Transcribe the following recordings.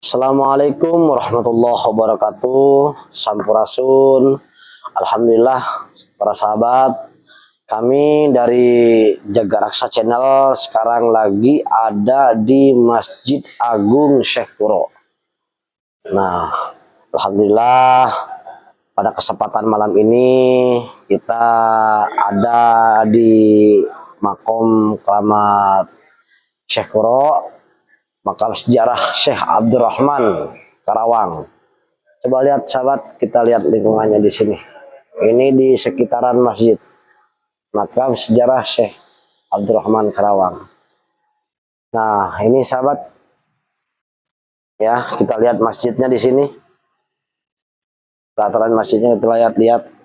Assalamualaikum warahmatullahi wabarakatuh. Sampurasun. Alhamdulillah para sahabat, kami dari Jaga Raksa Channel sekarang lagi ada di Masjid Agung Syekh Kuro. Nah, alhamdulillah pada kesempatan malam ini kita ada di Makom Keramat Syekh Kuro, makam sejarah Syekh Abdurrahman Karawang. Coba lihat sahabat, kita lihat lingkungannya di sini. Ini di sekitaran masjid makam sejarah Syekh Abdurrahman Karawang. Nah, ini sahabat, ya kita lihat masjidnya di sini. Pelataran masjidnya kita lihat-lihat.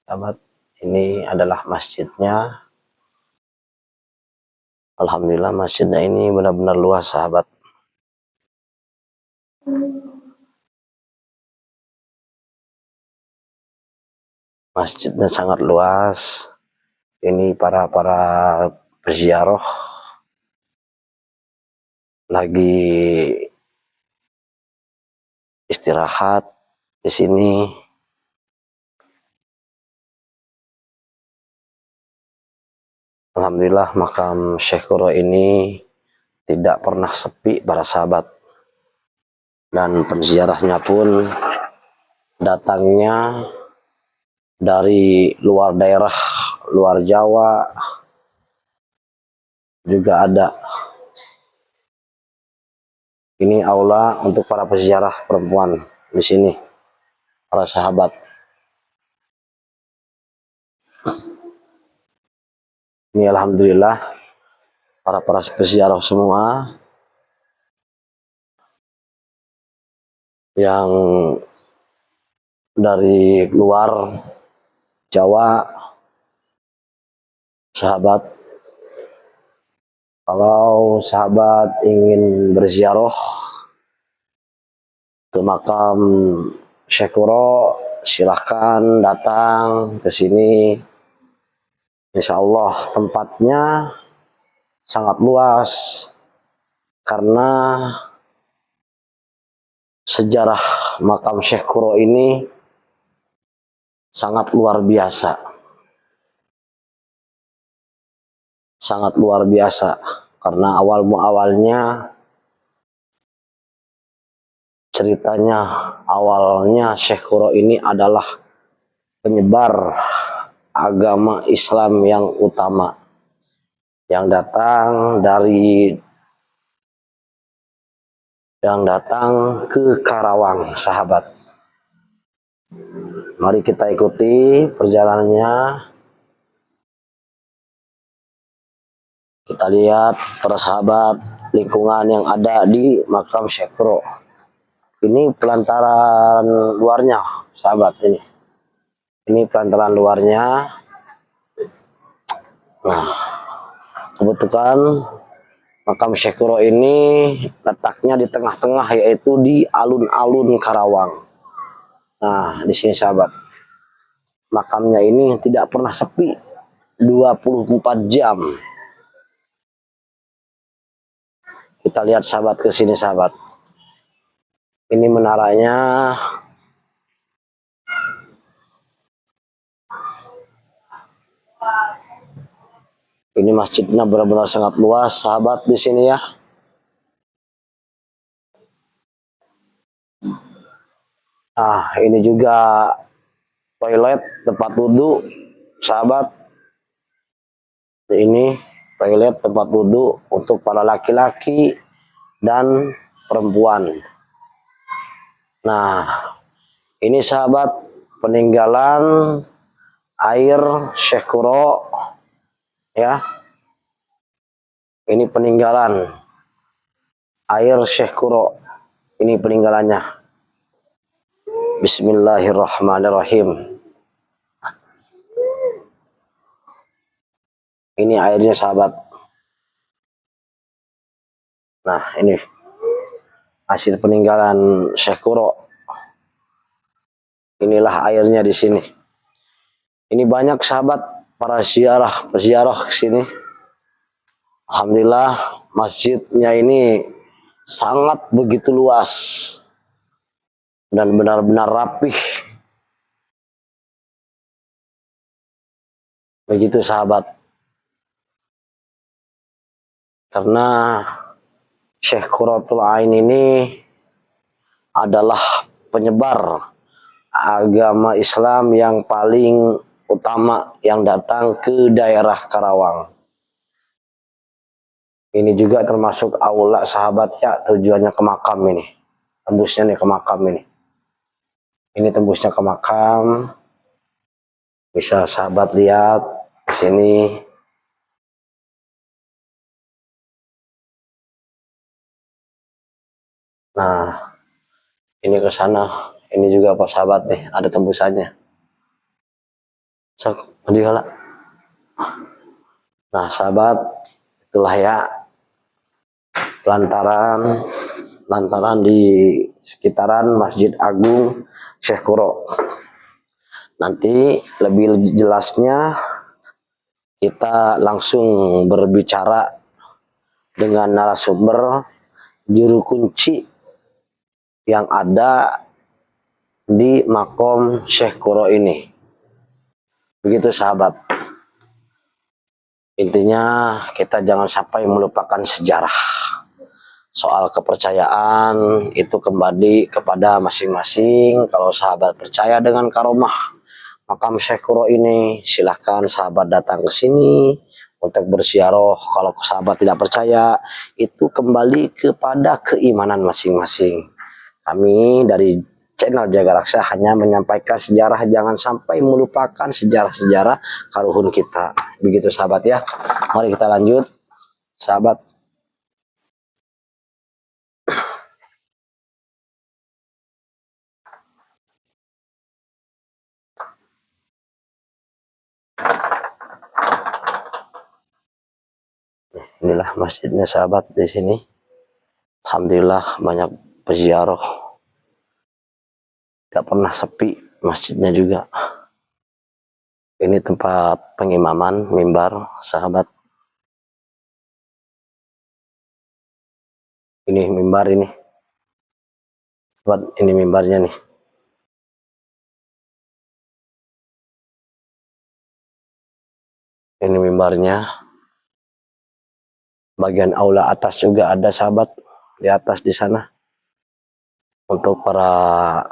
Sahabat, ini adalah masjidnya. Alhamdulillah masjidnya ini benar-benar luas sahabat. Masjidnya sangat luas. Ini para peziarah lagi istirahat di sini. Alhamdulillah makam Syekh Kuro ini tidak pernah sepi para sahabat, dan penziarahnya pun datangnya dari luar daerah, luar Jawa juga ada. Ini aula untuk para peziarah perempuan di sini para sahabat. Ini alhamdulillah para peziarah semua yang dari luar Jawa. Sahabat, kalau sahabat ingin berziarah ke makam Syekh Kuro, silahkan datang ke sini. Insya Allah tempatnya sangat luas karena sejarah makam Syekh Kuro ini sangat luar biasa. Sangat luar biasa karena awalnya ceritanya, awalnya Syekh Kuro ini adalah penyebar agama Islam yang utama yang datang ke Karawang sahabat. Mari kita ikuti perjalanannya. Kita lihat para sahabat lingkungan yang ada di makam Syekh Kuro. Ini pelantaran luarnya sahabat, ini pelantaran luarnya. Nah, kebetulan makam Syekh Kuro ini letaknya di tengah-tengah, yaitu di alun-alun Karawang. Nah, di sini sahabat, makamnya ini tidak pernah sepi 24 jam. Kita lihat sahabat, ke sini sahabat. Ini menaranya. Ini masjidnya benar-benar sangat luas sahabat di sini ya. Nah, ini juga toilet tempat wudhu sahabat. Ini toilet tempat wudhu untuk para laki-laki dan perempuan. Nah, ini sahabat peninggalan air Syekh Kuro ya. Ini peninggalan air Syekh Kuro. Ini peninggalannya. Bismillahirrahmanirrahim. Ini airnya sahabat. Nah, ini hasil peninggalan Syekh Kuro. Inilah airnya di sini. Ini banyak sahabat para peziarah ke sini. Alhamdulillah masjidnya ini sangat begitu luas dan benar-benar rapih. Begitu sahabat. Karena Syekh Qurratul Ain ini adalah penyebar agama Islam yang paling utama yang datang ke daerah Karawang. Ini juga termasuk aula sahabatnya, tujuannya ke makam ini. Tembusnya nih ke makam ini. Ini tembusnya ke makam. Bisa sahabat lihat di sini. Nah, ini ke sana. Ini juga Pak sahabat nih, ada tembusannya. Sok, lah. Nah, sahabat, itulah ya lantaran di sekitaran Masjid Agung Syekh Qurra. Nanti lebih jelasnya kita langsung berbicara dengan narasumber juru kunci yang ada di makom Syekh Qurra ini. Begitu sahabat. Intinya kita jangan sampai melupakan sejarah. Soal kepercayaan itu kembali kepada masing-masing. Kalau sahabat percaya dengan karomah makam Syekh Qurra ini, silahkan sahabat datang ke sini untuk berziarah. Kalau sahabat tidak percaya, itu kembali kepada keimanan masing-masing. Kami dari channel Jaga Raksa hanya menyampaikan sejarah, jangan sampai melupakan sejarah-sejarah karuhun kita. Begitu sahabat ya. Mari kita lanjut sahabat. Inilah masjidnya sahabat di sini. Alhamdulillah banyak peziarah. Tidak pernah sepi masjidnya juga. Ini tempat pengimaman, mimbar sahabat. Ini mimbar ini. Buat ini mimbarnya nih. Ini mimbarnya. Bagian aula atas juga ada sahabat di atas di sana. Untuk para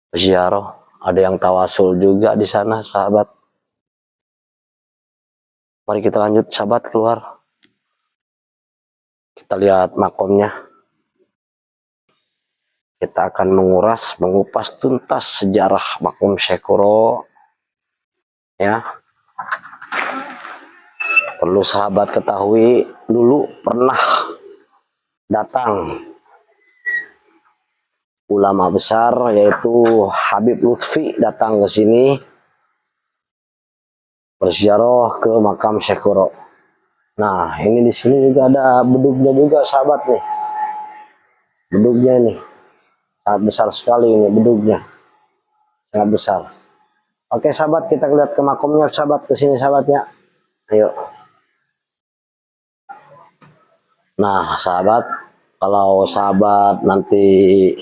peziarah, ada yang tawasul juga di sana sahabat. Mari kita lanjut sahabat keluar. Kita lihat makomnya. Kita akan mengupas tuntas sejarah makom Syekh Qurra. Ya. Perlu sahabat ketahui, dulu pernah datang ulama besar yaitu Habib Lutfi datang ke sini berziarah ke makam Syekh Qurra. Nah, ini di sini juga ada bedugnya juga sahabat nih. Bedugnya ini sangat besar sekali ini bedugnya. Sangat besar. Oke sahabat, kita lihat ke makamnya sahabat, ke sini sahabatnya. Ayo. Nah, sahabat, kalau sahabat nanti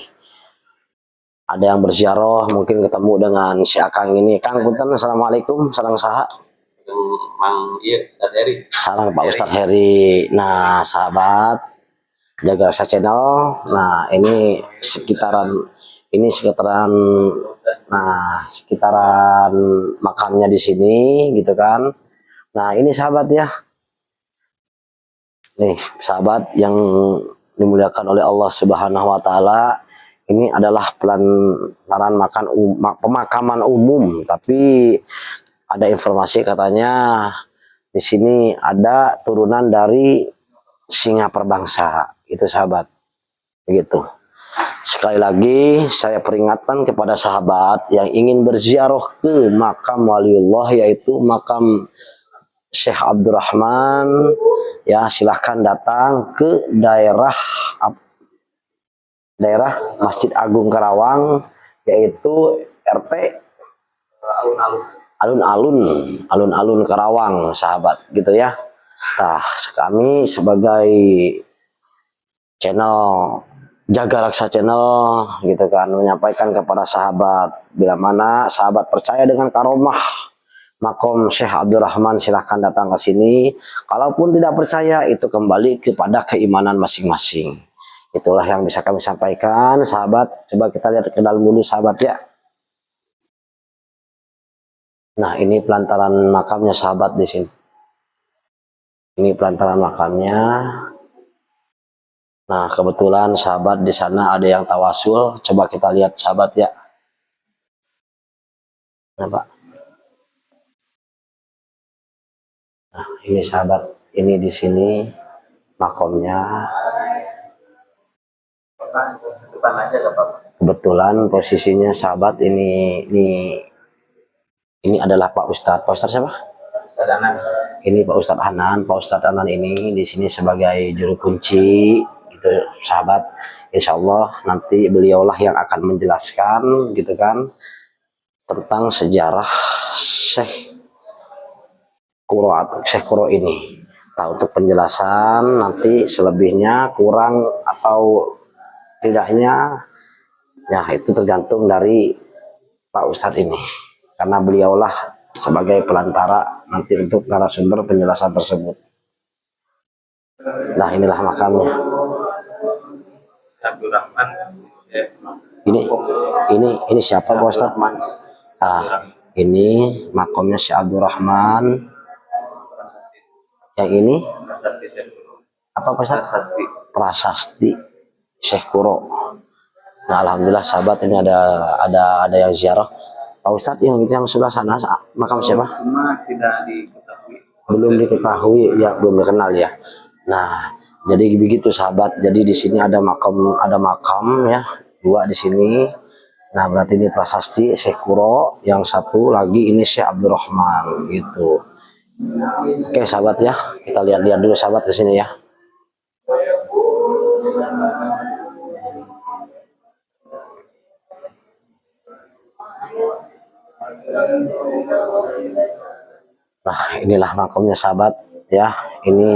ada yang berziarah, mungkin ketemu dengan si Akang ini. Kang punten, assalamualaikum, sareng saha. Mang iya, Ustaz Heri. Sareng Pak Ustadz Heri. Nah, sahabat Jaga Raksa Channel. Nah, ini sekitaran makamnya di sini gitu kan. Nah, ini sahabat ya. Nih, sahabat yang dimuliakan oleh Allah Subhanahu wa taala, ini adalah pemakaman umum, tapi ada informasi katanya di sini ada turunan dari singa perbangsa, itu sahabat. Begitu. Sekali lagi saya peringatkan kepada sahabat yang ingin berziarah ke makam waliullah, yaitu makam Syekh Abdurrahman, ya silahkan datang ke daerah Masjid Agung Karawang, yaitu RT alun-alun. Alun-alun Karawang, sahabat, gitu ya. Nah, kami sebagai channel Jaga Raksa Channel gitu kan menyampaikan kepada sahabat, bila mana sahabat percaya dengan karomah makom Syekh Abdurrahman, silahkan datang ke sini. Kalaupun tidak percaya, itu kembali kepada keimanan masing-masing. Itulah yang bisa kami sampaikan, sahabat. Coba kita lihat ke dalam dulu, sahabat ya. Nah, ini pelantaran makamnya, sahabat, di sini. Ini pelantaran makamnya. Nah, kebetulan sahabat di sana ada yang tawasul. Coba kita lihat, sahabat ya. Nah, Pak. Nah, ini sahabat, ini di sini makamnya. Depan aja gak apa-apa. Kebetulan posisinya sahabat ini adalah Pak Ustadz. Pak Ustadz siapa? Sadanan. Ini Pak Ustadz Hanan. Pak Ustadz Hanan ini di sini sebagai juru kunci, gitu, sahabat. Insya Allah nanti beliaulah yang akan menjelaskan, gitu kan, tentang sejarah Syekh Kuro ini. Nah, untuk penjelasan nanti selebihnya kurang atau tidaknya, ya itu tergantung dari Pak Ustadz ini. Karena beliaulah sebagai pelantara nanti untuk narasumber penjelasan tersebut. Nah, inilah makamnya. Abdurrahman. Ini siapa Pak Ustadz? Ah, ini makamnya Syekh Abdurrahman. Yang ini apa Pak Ustadz? Prasasti Syekh Kuro. Nah, alhamdulillah sahabat, ini ada yang ziarah. Pak Ustadz yang sebelah sana makam siapa? Cuma tidak diketahui. Belum diketahui ya, belum dikenal ya. Nah, jadi begitu sahabat. Jadi di sini ada makam ya, dua di sini. Nah, berarti ini prasasti Syekh Kuro, yang satu lagi ini Syekh Abdurrahman gitu. Oke sahabat ya, kita lihat-lihat dulu sahabat ke sini ya. Nah, inilah makamnya sahabat ya. Ini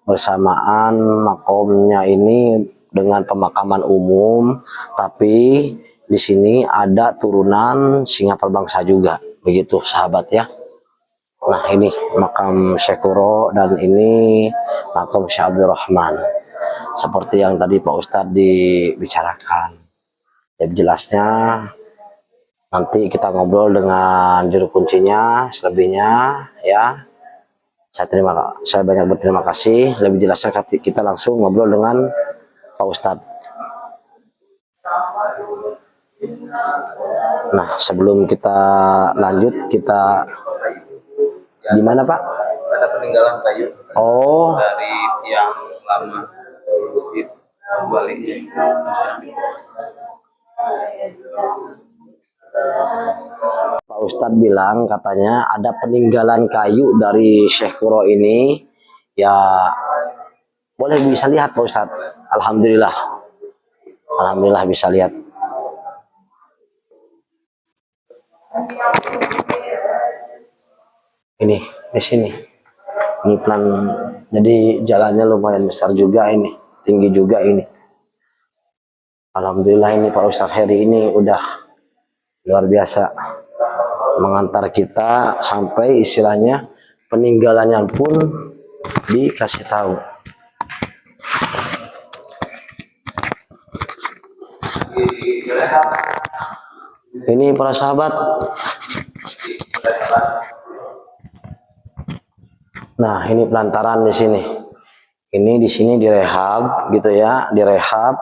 bersamaan makamnya ini dengan pemakaman umum, tapi di sini ada turunan Singapura bangsa juga, begitu sahabat ya. Nah, ini makam Syekh Kuro dan ini makam Syekh Abdurrahman. Seperti yang tadi Pak Ustadz dibicarakan. Jadi jelasnya nanti kita ngobrol dengan juru kuncinya selebihnya ya. Saya banyak berterima kasih. Lebih jelasnya kita langsung ngobrol dengan Pak Ustadz. Nah, sebelum kita lanjut, kita di mana Pak? Ada peninggalan kayu. Oh, Dari tiang lama masjid baliknya. Pak Ustadz bilang katanya ada peninggalan kayu dari Syekh Kuro ini. Ya, boleh bisa lihat Pak Ustadz. Alhamdulillah. Alhamdulillah bisa lihat. Ini di sini. Ini plan, jadi jalannya lumayan besar juga ini, tinggi juga ini. Alhamdulillah ini Pak Ustadz Heri ini udah luar biasa mengantar kita sampai istilahnya peninggalannya pun dikasih tahu. Ini para sahabat. Nah, ini pelantaran di sini. Ini di sini direhab gitu ya, direhab.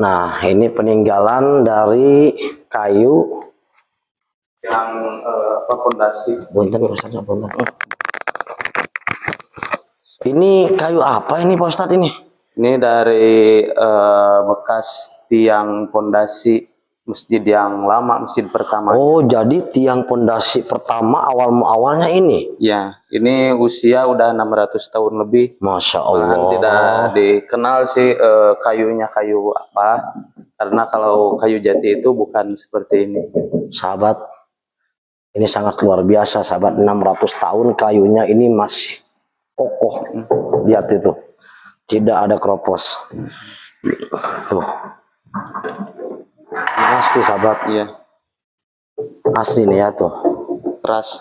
Nah, ini peninggalan dari kayu Yang fondasi. Punten, ini kayu apa ini Pak Ustadz ini? Ini dari bekas tiang fondasi masjid yang lama, masjid pertama. Oh, jadi tiang pondasi pertama awalnya ini. Ya, ini usia udah 600 tahun lebih. Masya Malahan tidak Allah. dikenal sih kayunya kayu apa, karena kalau kayu jati itu bukan seperti ini. Sahabat, ini sangat luar biasa, sahabat. 600 tahun kayunya ini masih kokoh. Lihat itu. Tidak ada keropos. Tuh. Ini asli, sahabat. Iya, Asli nih ya tuh. keras.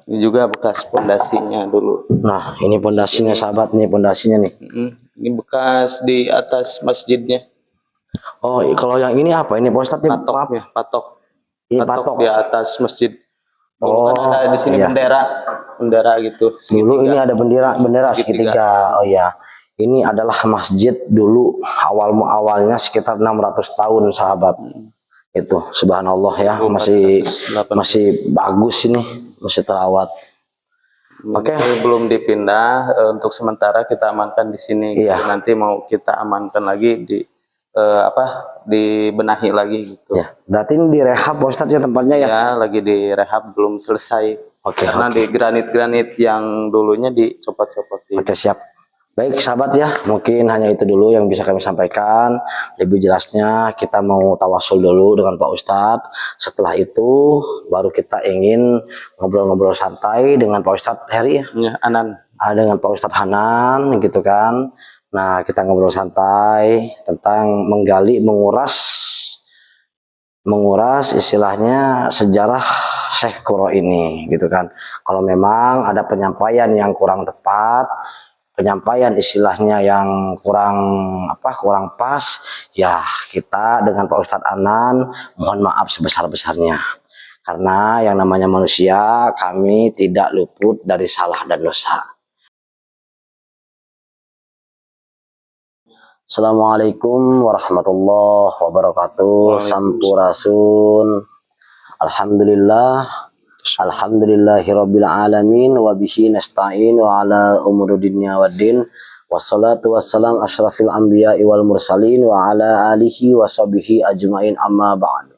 Ini juga bekas pondasinya dulu. Nah, ini pondasinya, sahabat. Ini pondasinya nih. Ini bekas di atas masjidnya. Oh, kalau yang ini apa? Ini Pak Ustadz, ini Patoknya, patok. Ini Patok patok. di atas masjid. Dulu Oh, kan ada di sini iya. bendera gitu. Dulu ini segitiga. ada bendera segitiga. Oh ya, ini adalah masjid dulu awalnya sekitar 600 tahun, sahabat. Itu subhanallah ya, masih 418. bagus ini, masih terawat. Oke. Ini belum dipindah, untuk sementara kita amankan di sini. Iya. Nanti mau kita amankan lagi di dibenahi lagi gitu. Ya, berarti ini direhab Pak Ustadz ya tempatnya ya? Ya, lagi direhab, belum selesai. Oke, Karena oke. di granit-granit yang dulunya dicopot-copot. Oke, siap. Baik sahabat ya, mungkin hanya itu dulu yang bisa kami sampaikan. Lebih jelasnya kita mau tawasul dulu dengan Pak Ustadz. Setelah itu baru kita ingin ngobrol-ngobrol santai dengan Pak Ustadz Heri ya. Ya, Anan. Dengan Pak Ustadz Hanan gitu kan. Nah, kita ngobrol santai tentang menggali, menguras istilahnya sejarah Syekh Kuro ini gitu kan. Kalau memang ada penyampaian yang kurang tepat, penyampaian istilahnya yang kurang pas, ya kita dengan Pak Ustadz Anan mohon maaf sebesar-besarnya. Karena yang namanya manusia, kami tidak luput dari salah dan dosa. Assalamualaikum warahmatullahi wabarakatuh. Sampurasun. Alhamdulillah. Alhamdulillahirabbil alamin wa bihi nasta'in wa ala umuri dunya waddin. Wassalatu wassalam asyrafil anbiya'i wal mursalin wa ala alihi wa sahbihi ajmain, amma ba'du.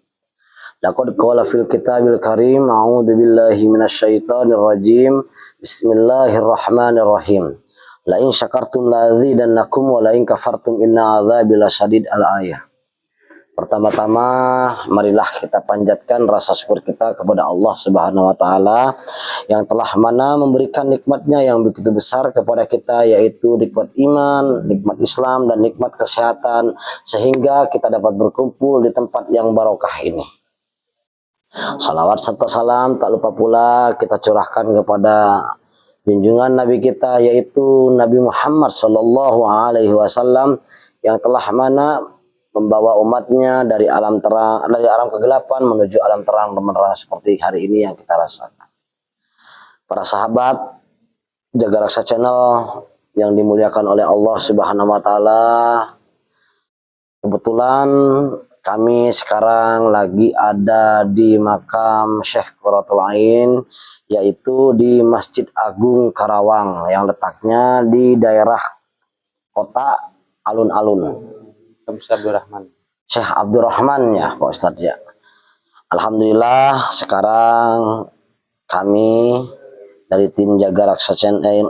Laqad qala fil kitabil karim a'udzu billahi minasyaitonir rajim. Bismillahirrahmanirrahim. La in syakartum la azidannakum wa la in kafartum inna adzabi lasyadid, al-ayah. Pertama-tama marilah kita panjatkan rasa syukur kita kepada Allah Subhanahu wa taala yang telah mana memberikan nikmatnya yang begitu besar kepada kita, yaitu nikmat iman, nikmat Islam, dan nikmat kesehatan, sehingga kita dapat berkumpul di tempat yang barokah ini. Salawat serta salam tak lupa pula kita curahkan kepada junjungan Nabi kita, yaitu Nabi Muhammad Sallallahu Alaihi Wasallam, yang telah mana membawa umatnya dari alam terang, dari alam kegelapan menuju alam terang benderang seperti hari ini yang kita rasakan. Para sahabat Jaga Raksa Channel yang dimuliakan oleh Allah Subhanahu Wa Taala, kebetulan kami sekarang lagi ada di makam Syekh Qurratul Ain, yaitu di Masjid Agung Karawang yang letaknya di daerah kota alun-alun. Syekh Abdurrahman ya Pak Ustadz ya. Alhamdulillah sekarang kami dari tim Jaga Raksa Channel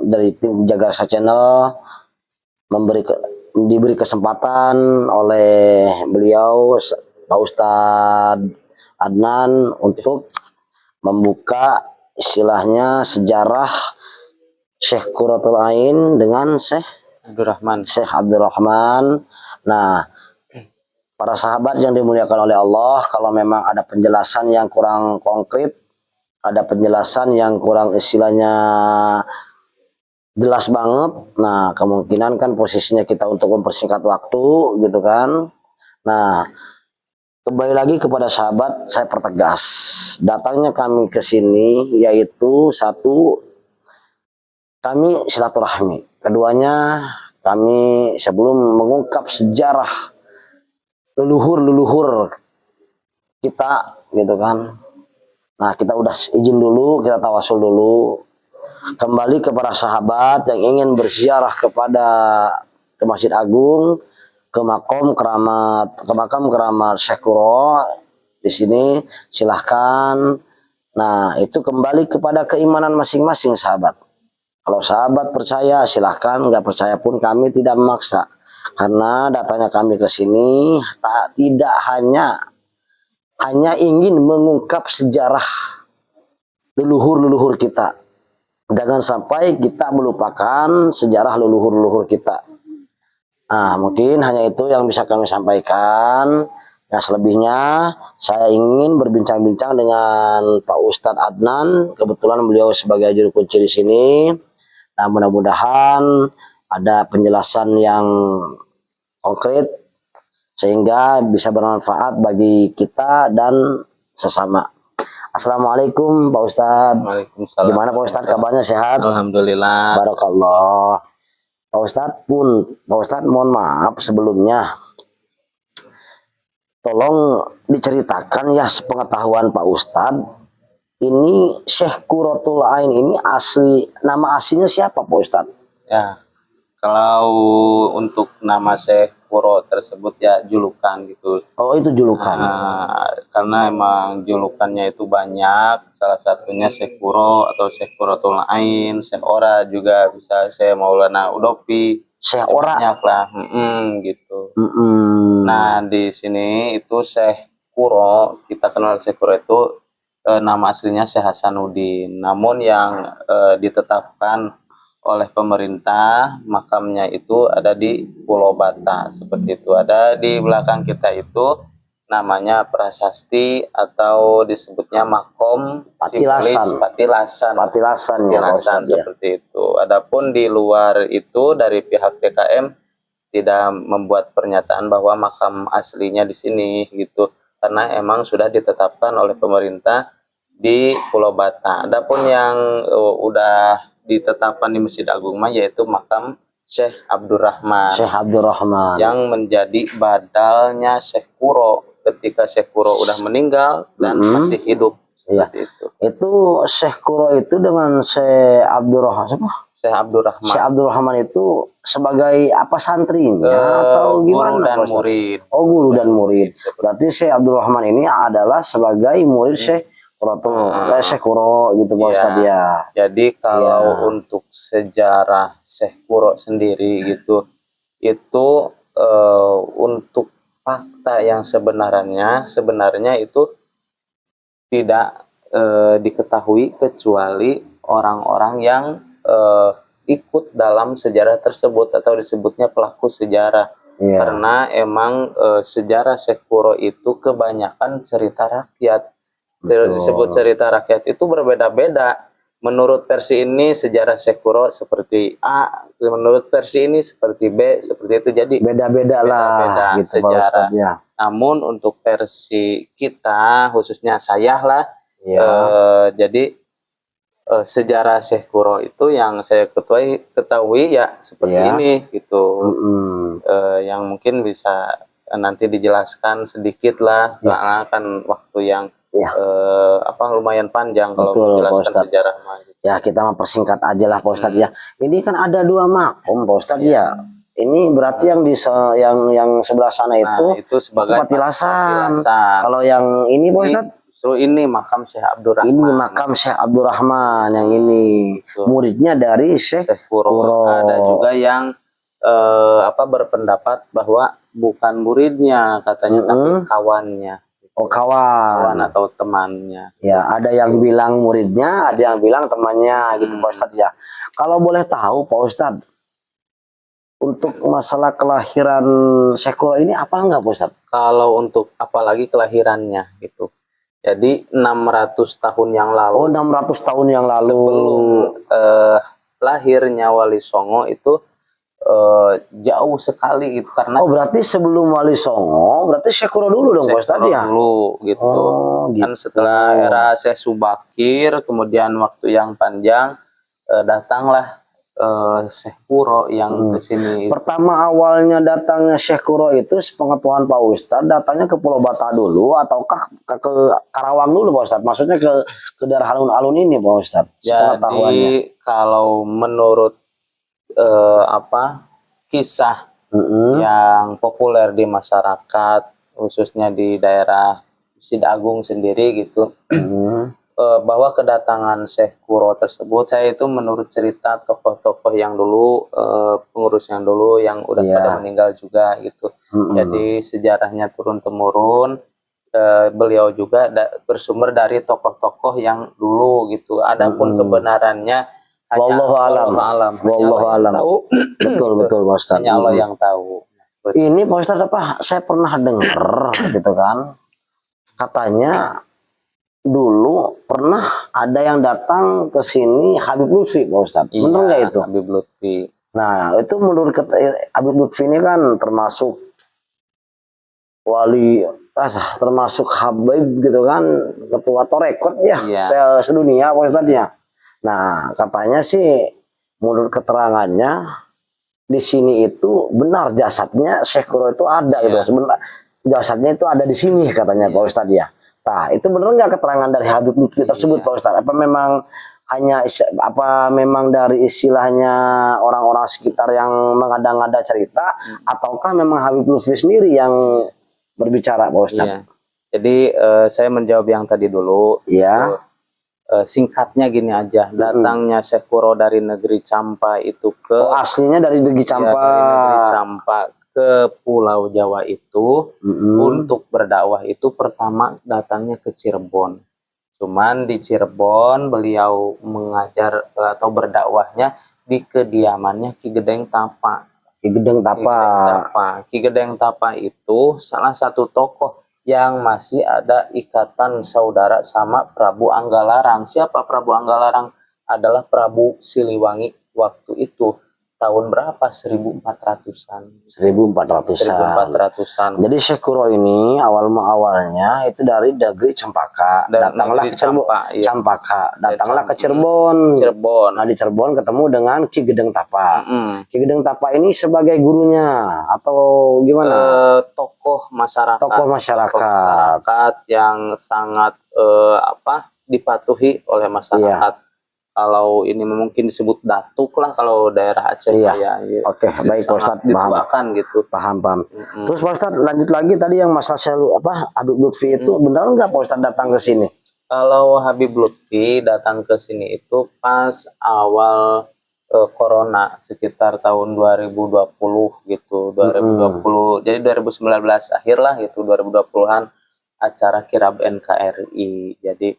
diberi kesempatan oleh beliau Pak Ustadz Adnan untuk membuka istilahnya sejarah Syekh Qurratul Ain dengan Syekh Abdurrahman. Nah, para sahabat yang dimuliakan oleh Allah, kalau memang ada penjelasan yang kurang konkret, ada penjelasan yang kurang istilahnya jelas banget, nah kemungkinan kan posisinya kita untuk mempersingkat waktu gitu kan. Nah, kembali lagi kepada sahabat, saya pertegas datangnya kami ke sini yaitu satu, kami silaturahmi, keduanya kami sebelum mengungkap sejarah leluhur kita gitu kan. Nah, kita udah izin dulu, kita tawasul dulu kembali ke para sahabat yang ingin berziarah ke Masjid Agung. ke makam keramat Syekh Kuro di sini, silahkan. Nah, itu kembali kepada keimanan masing-masing sahabat. Kalau sahabat percaya silahkan, nggak percaya pun kami tidak memaksa. Karena datanya kami ke sini tidak hanya ingin mengungkap sejarah leluhur-leluhur kita. Jangan sampai kita melupakan sejarah leluhur-leluhur kita. Nah, mungkin hanya itu yang bisa kami sampaikan. Nah, selebihnya saya ingin berbincang-bincang dengan Pak Ustadz Adnan. Kebetulan beliau sebagai juru kunci di sini. Nah, mudah-mudahan ada penjelasan yang konkret sehingga bisa bermanfaat bagi kita dan sesama. Assalamualaikum Pak Ustadz. Waalaikumsalam. Gimana Pak Ustadz, kabarnya sehat? Alhamdulillah. Barakallah. Pak Ustadz mohon maaf sebelumnya. Tolong diceritakan ya sepengetahuan Pak Ustadz. Ini Syekh Qurratul Ain ini nama aslinya siapa Pak Ustadz? Ya, kalau untuk nama Syekh Kuro tersebut ya julukan gitu. Oh, itu julukan. Karena emang julukannya itu banyak, salah satunya Syekh Kuro atau Syekh Qurratul Ain, Syekh Ora juga bisa, Syekh Maulana Udopi. Syekh Ora. Banyak lah, gitu. Nah, di sini itu Syekh Kuro, kita kenal Syekh Kuro itu nama aslinya Syekh Hasanuddin. Namun yang ditetapkan oleh pemerintah makamnya itu ada di Pulau Bata, seperti itu. Ada di belakang kita itu namanya prasasti atau disebutnya makom Patilasan ya, seperti itu. Adapun di luar itu dari pihak DKM tidak membuat pernyataan bahwa makam aslinya di sini gitu, karena emang sudah ditetapkan oleh pemerintah di Pulau Bata. Adapun yang udah ditetapkan di Masjid Agung yaitu makam Syekh Abdurrahman. Syekh Abdurrahman yang menjadi badalnya Syekh Kuro ketika Syekh Kuro udah meninggal dan masih hidup. Seperti itu. Itu Syekh Kuro itu dengan Syekh Abdurrahman siapa? Syekh Abdurrahman. Syekh Abdurrahman itu sebagai apa, santrinya atau gimana? Guru dan murid. Oh, guru dan murid. Berarti Syekh Abdurrahman ini adalah sebagai murid Syekh Syekh Kuro gitu Pak Ustadz ya. Jadi kalau untuk sejarah Syekh Kuro sendiri gitu, itu untuk fakta yang sebenarnya itu tidak diketahui kecuali orang-orang yang ikut dalam sejarah tersebut atau disebutnya pelaku sejarah. Karena emang sejarah Syekh Kuro itu kebanyakan cerita rakyat. Disebut cerita rakyat itu berbeda-beda. Menurut versi ini sejarah Syekh Kuro seperti A, menurut versi ini seperti B, seperti itu. Jadi beda-beda lah gitu, sejarah. Namun untuk versi kita, khususnya saya lah, jadi sejarah Syekh Kuro itu yang saya ketahui ya seperti ini gitu. Yang mungkin bisa nanti dijelaskan sedikit lah, karena kan waktu yang lumayan panjang kalau menjelaskan sejarah. Ya, kita mempersingkat aja lah Pak Ustadz ya. Ini kan ada 2 makom Pak Ustadz ya. Ini berarti yang yang sebelah sana itu sebagai Patilasan. Kalau yang ini Pak Ustadz, justru ini makam Syekh Abdurrahman. Ini makam Syekh Abdurrahman yang ini. Muridnya dari Syekh Kuro. Ada juga yang berpendapat bahwa bukan muridnya katanya, tapi kawannya. Oh, kawan atau temannya. Ya, ada yang bilang muridnya, ada yang bilang temannya gitu Pak Ustadz ya. Kalau boleh tahu Pak Ustadz, untuk masalah kelahiran Syekh Kuro ini apa enggak Pak Ustadz? Kalau untuk apalagi kelahirannya gitu. Jadi 600 tahun yang lalu. Oh, 600 tahun yang lalu. Sebelum lahirnya Wali Songo itu jauh sekali gitu, karena berarti sebelum Wali Songo berarti Syekh Kuro dulu dong Pak Ustadz ya? Dulu gitu. Kan setelah era Syekh Subakir, kemudian waktu yang panjang datanglah Syekh Kuro yang ke sini. Pertama awalnya datangnya Syekh Kuro itu sepengetahuan Pak Ustadz datangnya ke Pulau Bata dulu ataukah ke Karawang dulu Pak Ustadz? Maksudnya ke daerah alun-alun ini Pak Ustadz? Jadi kalau menurut kisah yang populer di masyarakat, khususnya di daerah Sidagung sendiri gitu. Bahwa kedatangan Syekh Kuro tersebut, saya itu menurut cerita tokoh-tokoh yang dulu, pengurus yang dulu yang udah pada meninggal juga gitu. Jadi sejarahnya turun temurun, beliau juga bersumber dari tokoh-tokoh yang dulu gitu. Adapun kebenarannya hanya Wallahu alam. alam, Wallahu alam. tahu. Betul betul Pak Ustadz. Hanya Allah yang tahu. Ini Pak Ustadz apa? Saya pernah dengar gitu kan. Katanya dulu pernah ada yang datang ke sini Habib Lutfi Pak Ustadz. Iya, Benar nggak itu? Habib Lutfi. Nah itu menurut Habib Lutfi ini kan termasuk wali, termasuk Habib gitu kan, ketua Torekot ya, sedunia Pak Ustadz ya. Nah katanya sih menurut keterangannya di sini itu benar jasadnya Syekh Kuro itu ada gitu. Sebenarnya jasadnya itu ada di sini katanya Pak Ustadz ya. Nah, itu benar nggak keterangan dari Habib Lutfi tersebut Pak Ustadz? Apa memang hanya memang dari istilahnya orang-orang sekitar yang mengada-ngada cerita, ataukah memang Habib Lutfi sendiri yang berbicara Pak Ustadz? Iya. Jadi saya menjawab yang tadi dulu. Iya. Singkatnya gini aja, datangnya Syekh Kuro dari negeri Campa itu ke aslinya dari negeri Campa. Ya, dari negeri Campa ke Pulau Jawa itu untuk berdakwah itu pertama datangnya ke Cirebon. Cuman di Cirebon beliau mengajar atau berdakwahnya di kediamannya Ki Gedeng Tapa. Ki Gedeng Tapa. Ki Gedeng Tapa itu salah satu tokoh yang masih ada ikatan saudara sama Prabu Anggalarang. Siapa Prabu Anggalarang? Adalah Prabu Siliwangi waktu itu. Tahun berapa? 1400-an. 1400-an. Jadi Syekh Kuro ini awalnya itu dari negeri Cempaka. Datanglah ke Campaka. Datanglah ke Cirebon. Nah di Cirebon ketemu dengan Ki Gedeng Tapa. Ki Gedeng Tapa ini sebagai gurunya atau gimana? Tokoh masyarakat. Tokoh masyarakat yang sangat dipatuhi oleh masyarakat. Kalau ini mungkin disebut datuk lah kalau daerah Aceh ya. Oke, baik Pak Ustadz, paham gitu. Paham. Terus Pak Ustadz lanjut lagi tadi yang masalah Habib Lutfi itu benar nggak Pak Ustadz datang ke sini? Kalau Habib Lutfi datang ke sini itu pas awal Corona sekitar tahun 2020 gitu, 2020. Jadi 2019 akhir lah gitu, 2020-an acara kirab NKRI. Jadi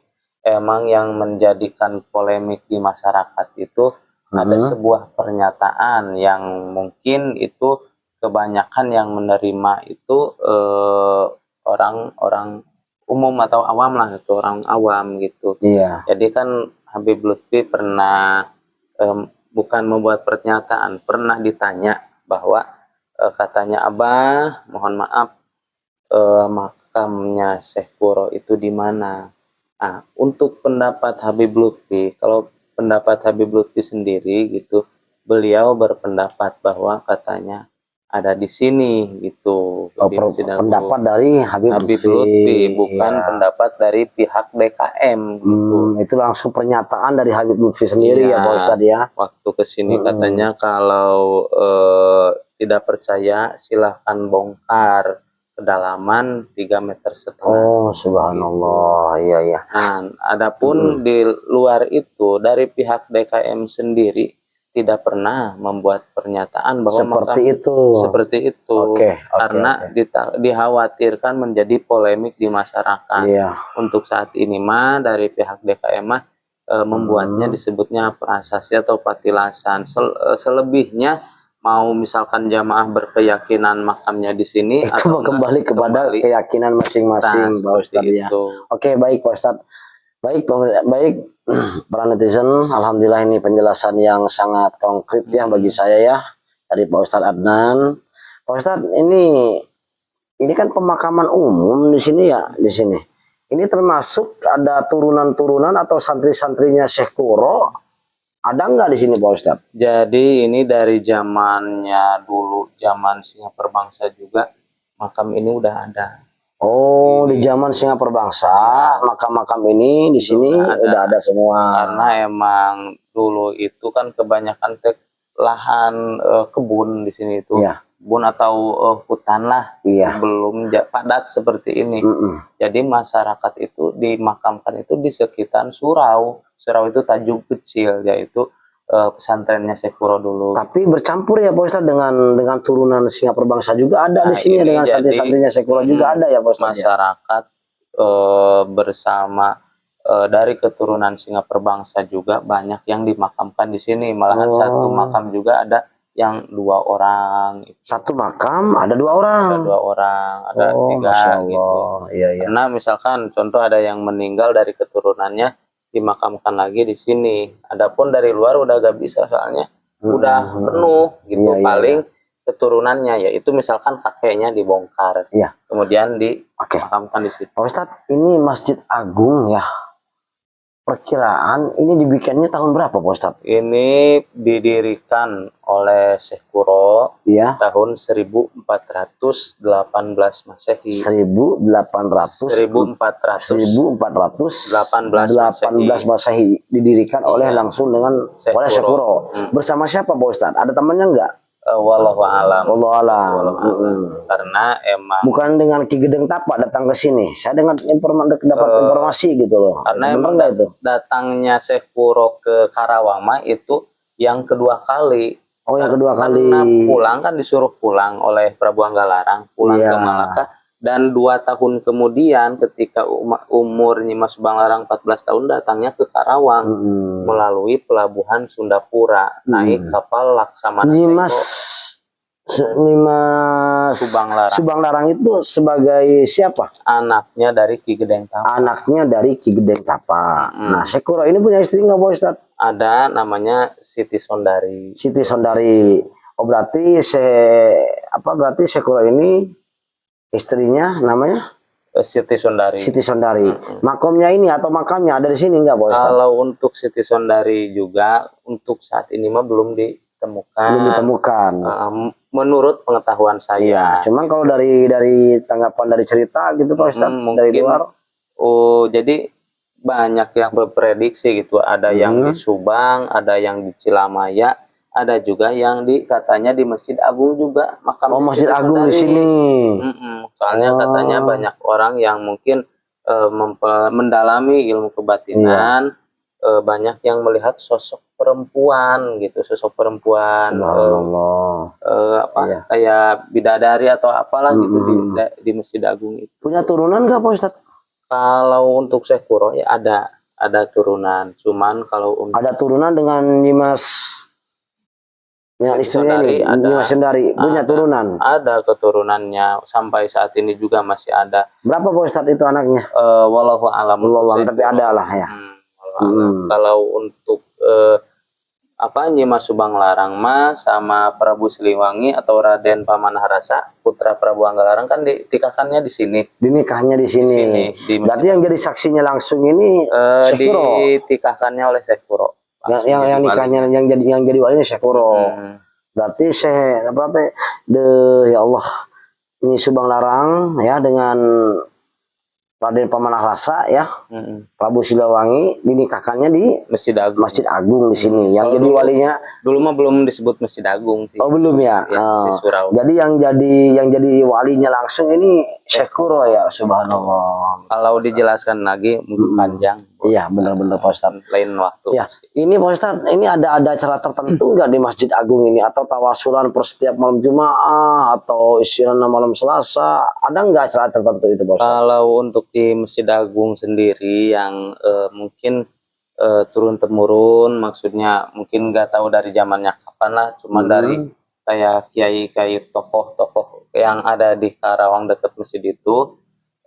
emang yang menjadikan polemik di masyarakat itu ada sebuah pernyataan yang mungkin itu kebanyakan yang menerima itu orang-orang umum atau awam lah gitu, orang awam gitu. Jadi kan Habib Lutfi pernah bukan membuat pernyataan, pernah ditanya bahwa katanya Abah, mohon maaf, makamnya Syekh Kuro itu di mana? Nah, untuk pendapat Habib Lutfi, kalau pendapat Habib Lutfi sendiri gitu, beliau berpendapat bahwa katanya ada di sini gitu. Pendapat dari Habib Lutfi, bukan pendapat dari pihak DKM gitu. Itu langsung pernyataan dari Habib Lutfi sendiri ya Pak Ustadz ya. Waktu kesini katanya kalau tidak percaya silahkan bongkar kedalaman 3,5 meter. Oh subhanallah, iya. Nah, adapun di luar itu dari pihak DKM sendiri tidak pernah membuat pernyataan bahwa seperti itu. Karena dikhawatirkan menjadi polemik di masyarakat. Untuk saat ini mah dari pihak DKM mah membuatnya disebutnya prasasti atau patilasan. Selebihnya mau misalkan jamaah berkeyakinan makamnya di sini itu atau kembali kepada keyakinan masing-masing Pak Ustadz ya. Oke, baik Pak Ustadz. Baik para netizen, alhamdulillah ini penjelasan yang sangat konkret ya bagi saya ya dari Pak Ustadz Adnan. Pak Ustadz, ini kan pemakaman umum di sini ya, di sini. Ini termasuk ada turunan-turunan atau santri-santrinya Syekh Kuro. Ada nggak di sini Pak Ustadz? Jadi ini dari zamannya dulu, zaman Singaperbangsa juga makam ini udah ada. Oh, di zaman Singaperbangsa makam-makam ini di sini udah ada semua. Karena emang dulu itu kan kebanyakan lahan kebun di sini itu kebun atau hutan lah, Iya. belum padat seperti ini. Jadi masyarakat itu dimakamkan itu di sekitar surau. Surau itu tajuk kecil, yaitu pesantrennya Syekh Kuro dulu. Tapi bercampur ya Pak Ustadz dengan turunan Singa Perbangsa juga ada di sini, ini dengan jadi, santri-santrinya Syekh Kuro juga ada ya Pak Ustadz. Masyarakat bersama dari keturunan Singa Perbangsa juga banyak yang dimakamkan di sini. Malahan satu makam juga ada yang 2 orang. Satu makam ada 2 orang. Ada 2 orang, ada 3 Masya Allah. gitu. Iya, iya. Karena misalkan contoh ada yang meninggal dari keturunannya dimakamkan lagi di sini. Adapun dari luar udah gak bisa soalnya udah penuh gitu. Iya, Paling keturunannya yaitu misalkan kakeknya dibongkar. Iya. Kemudian dimakamkan di situ. Pak Ustadz, ini Masjid Agung ya. Perkiraan ini dibikinnya tahun berapa Pak Ustadz? Ini didirikan oleh Syekh Kuro tahun 1418 Masehi. 1418 Masehi didirikan oleh langsung dengan Syekh Kuro. Bersama siapa Pak Ustadz? Ada temannya enggak? Wallahu alam. Karena emang bukan dengan Ki Gedeng Tapa datang ke sini. Saya dapat informasi gitu loh. Karena emang datangnya Syekh Kuro ke Karawang mah itu yang kedua kali. Oh, yang kedua kali. Karena pulang kan disuruh pulang oleh Prabu Anggalarang pulang ke Malaka, dan 2 tahun kemudian ketika umur Nyimas Subanglarang 14 tahun datangnya ke Karawang melalui pelabuhan Sundapura, naik kapal Laksamana Subanglarang itu sebagai siapa? Anaknya dari Ki Gedeng Tapa. Nah, Syekh Kuro ini punya istri nggak Pak Ustadz? Ada, namanya Siti Sondari. Oh, berarti Syekh Kuro ini istrinya namanya Siti Sondari. Makamnya ini atau makamnya ada di sini nggak Pak Ustadz? Kalau untuk Siti Sondari juga untuk saat ini mah belum ditemukan. Menurut pengetahuan saya. Cuman kalau dari tanggapan dari cerita gitu Pak Ustadz, dari luar. Jadi banyak yang berprediksi gitu. Ada yang di Subang, ada yang di Cilamaya, ada juga yang katanya di Masjid Agung juga makam. Masjid Agung di sini. Soalnya katanya banyak orang yang mungkin mendalami ilmu kebatinan, banyak yang melihat sosok perempuan gitu, kayak bidadari atau apalah gitu di Masjid Agung itu. Punya turunan nggak Pak Ustadz? Kalau untuk Syekh Kuro ya ada turunan, cuman kalau ada turunan dengan Nyimas istrinya ini, Nyimas Sondari punya turunan. Ada keturunannya sampai saat ini juga masih ada. Berapa Pak Ustadz itu anaknya? Wallahu alam. Tapi ada lah ya. Kalau untuk Nyimas Subanglarang mah sama Prabu Siliwangi atau Raden Pamanarasa putra Prabu Anggalarang kan dinikahkannya di sini. Dinikahnya di sini. Berarti yang jadi saksinya langsung ini Syekh Kuro. Dinikahkannya oleh Syekh Kuro. Yang nikahnya yang jadi walinya Syekh Kuro. Berarti ya Allah, ini Subanglarang ya dengan Raden Pamanarasa ya, Prabu Siliwangi dinikahkannya di Masjid Agung di sini. Yang jadi walinya dulu mah belum disebut Masjid Agung sih. Oh, belum ya. Jadi yang jadi walinya langsung ini Syekh Kuro ya, subhanallah. Kalau dijelaskan lagi mungkin panjang. Iya, benar-benar Pak Ustadz. Lain waktu. Ya, ini Pak Ustadz, ini ada acara tertentu nggak di Masjid Agung ini, atau tawasulan per setiap malam Jumat atau istilahnya malam Selasa? Ada nggak acara tertentu itu Pak Ustadz? Kalau untuk di Masjid Agung sendiri yang mungkin turun temurun, maksudnya mungkin nggak tahu dari zamannya kapan lah, cuma dari kayak kiai tokoh-tokoh yang ada di Karawang dekat masjid itu.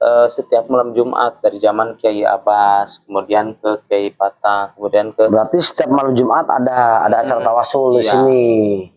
Setiap malam Jumat dari zaman Kiai Abbas, kemudian ke Kiai Patah, kemudian ke. Berarti setiap malam Jumat ada acara tawasul di sini.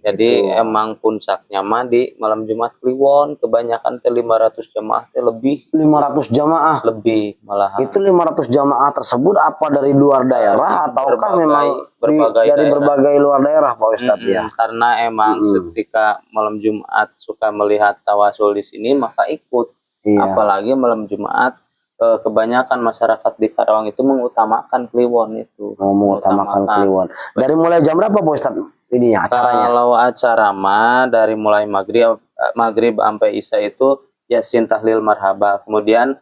Jadi emang puncaknya mah di malam Jumat Kliwon, kebanyakan 500 jamaah lebih. 500 jamaah lebih malah. Itu 500 jamaah tersebut apa dari luar daerah ataukah memang dari berbagai luar daerah Pak Ustadz ya? Karena emang ketika malam Jumat suka melihat tawasul di sini maka ikut. Apalagi malam Jumat kebanyakan masyarakat di Karawang itu mengutamakan Kliwon itu. Mengutamakan Kliwon. Dari mulai jam berapa Pak Ustadz ini acaranya? Kalau acara mah dari mulai maghrib maghrib sampai isya itu Yasin tahlil marhaba. Kemudian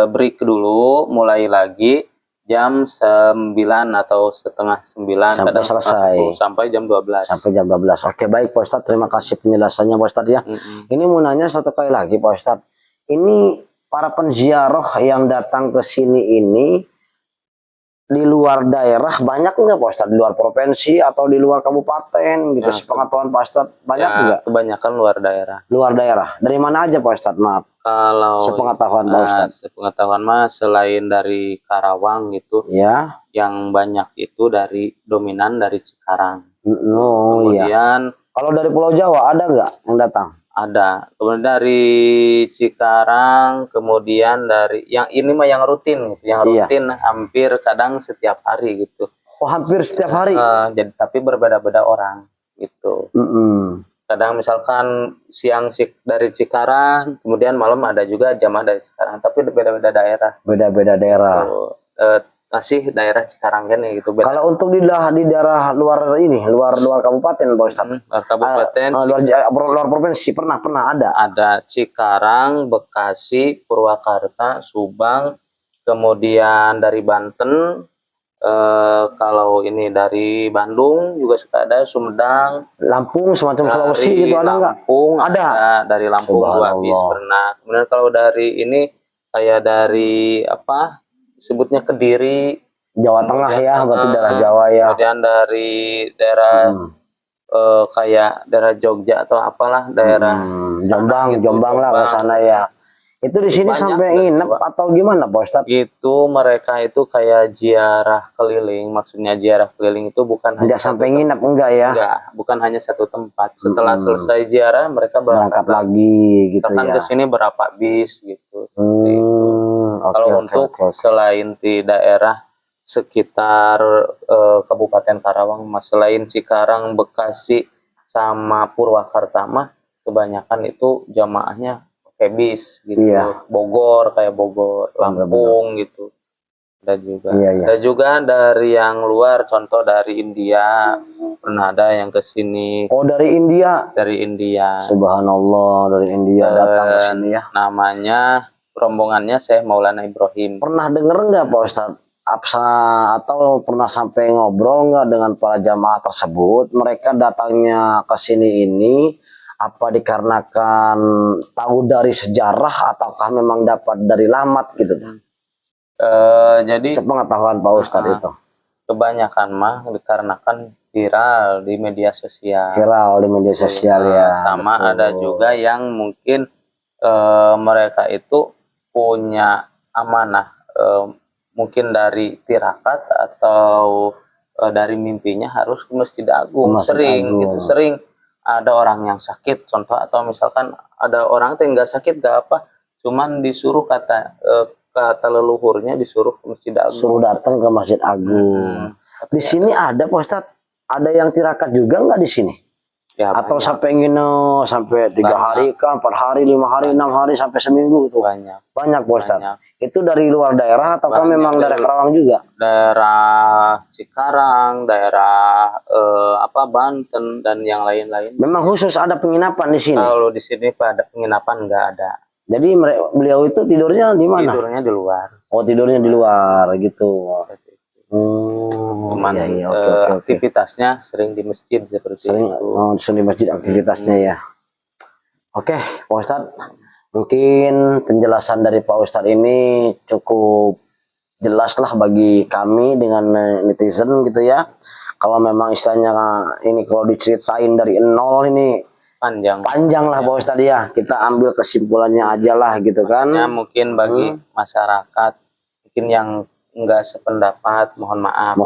break dulu, mulai lagi jam 9 atau setengah 9, Sampai kadang setengah selesai. 10, sampai jam 12. Sampai jam 12. Oke, baik Pak Ustadz, terima kasih penjelasannya Pak Ustadz ya. Ini mau nanya satu kali lagi Pak Ustadz. Ini para penziarah yang datang ke sini ini di luar daerah banyak nggak Pak Ustadz? Di luar provinsi atau di luar kabupaten gitu? Ya, Sepengetahuan Pak Ustadz banyak Ya, nggak? kebanyakan luar daerah. Luar daerah. Dari mana aja Pak Ustadz? Maaf. Kalau Sepengetahuan Pak Ustadz. sepengetahuan mah selain dari Karawang gitu, Ya. yang banyak itu dominan dari Cikarang. Oh iya. Kemudian Kalau dari Pulau Jawa ada nggak yang datang? ada, kemudian dari Cikarang, kemudian dari yang ini mah yang rutin gitu, yang Iya. rutin hampir kadang setiap hari gitu. Oh, hampir setiap hari. Jadi tapi berbeda-beda orang gitu. Kadang misalkan siang dari Cikarang, kemudian malam ada juga jamaah dari Cikarang, tapi beda-beda daerah. Beda-beda daerah. Masih daerah Cikarang kan ya gitu. Beda. Kalau untuk di daerah luar ini, luar kabupaten Pak Ustadz. Luar kabupaten, luar provinsi pernah ada. Ada Cikarang, Bekasi, Purwakarta, Subang, kemudian dari Banten. Kalau ini dari Bandung juga suka ada, Sumedang, Lampung, semacam Sulawesi gitu ada nggak? Lampung ada. Dari Lampung 2 bis pernah. Kemudian kalau dari ini kayak dari apa? Sebutnya Kediri, Jawa Tengah ya, berarti daerah Jawa ya. Kemudian dari daerah kayak daerah Jogja atau apalah daerah Jombang lah ke sana ya. Itu di sini sampai nginep atau gimana Pak Ustadz? Itu mereka itu kayak ziarah keliling, maksudnya ziarah keliling itu bukan hanya sampai nginep enggak ya? Enggak, bukan hanya satu tempat. Setelah selesai ziarah mereka berangkat lagi gitu ya. ke sini berapa bis gitu. Kalau untuk selain di daerah sekitar Kabupaten Karawang, selain Cikarang, Bekasi sama Purwakarta mah kebanyakan itu jamaahnya pakai bis gitu. Bogor, Lampung gitu. Ada juga. Ada juga dari yang luar, contoh dari India pernah ada yang ke sini. Oh, dari India. Dari India. Subhanallah, dari India datang ke sini ya. Namanya rombongannya Syekh Maulana Ibrahim. Pernah denger nggak Pak Ustadz? Atau pernah sampai ngobrol nggak dengan para jamaah tersebut? Mereka datangnya ke sini ini apa dikarenakan tahu dari sejarah ataukah memang dapat dari lamat gitu? Jadi sepengetahuan Pak Ustadz itu kebanyakan mah dikarenakan viral di media sosial. Ya. Sama betul. Ada juga yang mungkin mereka itu punya amanah mungkin dari tirakat atau dari mimpinya harus ke Masjid Agung. Gitu sering ada orang yang sakit contoh, atau misalkan ada orang yang nggak sakit nggak apa, cuman disuruh kata leluhurnya disuruh ke Masjid Agung. Suruh datang ke Masjid Agung. Di sini ada Pak Ustadz, ada yang tirakat juga nggak di sini? Ya, atau banyak. Sampai nginep sampai 3 hari, 4 hari, 5 hari, 6 hari sampai seminggu itu. Banyak Pak Ustadz. Itu dari luar daerah atau memang dari Karawang juga? Daerah Cikarang, daerah Banten dan yang lain-lain. Memang khusus ada penginapan di sini? Kalau di sini pada penginapan nggak ada. Jadi beliau itu tidurnya di mana? Tidurnya di luar. Oh, tidurnya di luar gitu. Cuman aktivitasnya sering di masjid seperti itu. Sering di masjid aktivitasnya ya. Oke, Pak Ustadz. Mungkin penjelasan dari Pak Ustadz ini cukup jelas lah bagi kami dengan netizen gitu ya. Kalau memang istilahnya ini kalau diceritain dari nol ini panjang lah Pak Ustadz ya. Kita ambil kesimpulannya aja lah gitu kan. Ya, mungkin bagi masyarakat mungkin yang enggak sependapat, mohon maaf.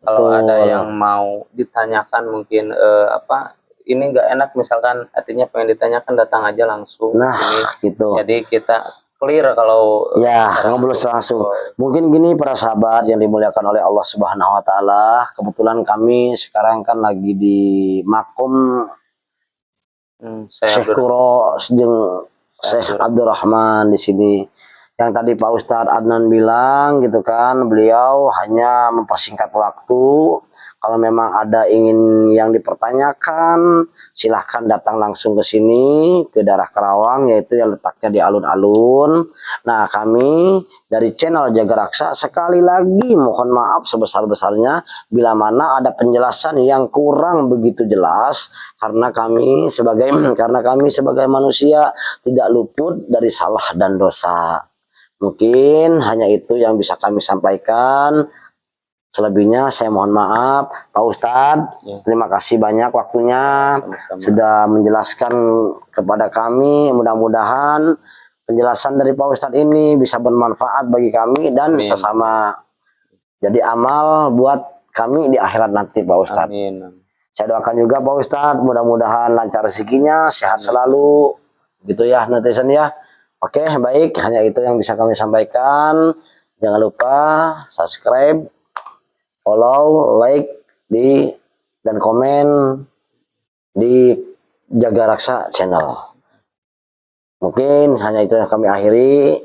Kalau ada yang mau ditanyakan mungkin ini enggak enak misalkan artinya pengen ditanyakan, datang aja langsung sini. Gitu. Jadi kita clear kalau ngobrol langsung. Mungkin gini para sahabat yang dimuliakan oleh Allah Subhanahu wa taala, kebetulan kami sekarang kan lagi di makom Syekh Kuro jeung Syekh Abdurrahman di sini. yang tadi Pak Ustadz Adnan bilang gitu kan, beliau hanya mempersingkat waktu. Kalau memang ada ingin yang dipertanyakan, silahkan datang langsung ke sini, ke daerah Karawang, yaitu yang letaknya di alun-alun. Nah, kami dari channel Jaga Raksa sekali lagi mohon maaf sebesar-besarnya bila mana ada penjelasan yang kurang begitu jelas, karena kami sebagai manusia tidak luput dari salah dan dosa. Mungkin hanya itu yang bisa kami sampaikan. Selebihnya saya mohon maaf. Pak Ustadz, Ya. terima kasih banyak waktunya Sama-sama. sudah menjelaskan kepada kami. Mudah-mudahan penjelasan dari Pak Ustadz ini bisa bermanfaat bagi kami dan Amin. sesama jadi amal buat kami di akhirat nanti, Pak Ustadz. Amin. Saya doakan juga Pak Ustadz, mudah-mudahan lancar rezekinya, sehat selalu, gitu ya netizen ya. Oke, baik, hanya itu yang bisa kami sampaikan. Jangan lupa subscribe, follow, like, dan komen di Jaga Raksa channel. Mungkin hanya itu yang kami akhiri.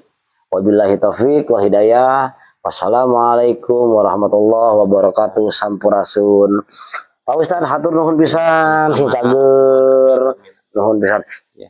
Wabillahi taufiq wal hidayah. Wassalamualaikum warahmatullahi wabarakatuh. Sampurasun. Pak Ustadz, hatur nuhun pisan, sing cager, nuhun pisan. Ya.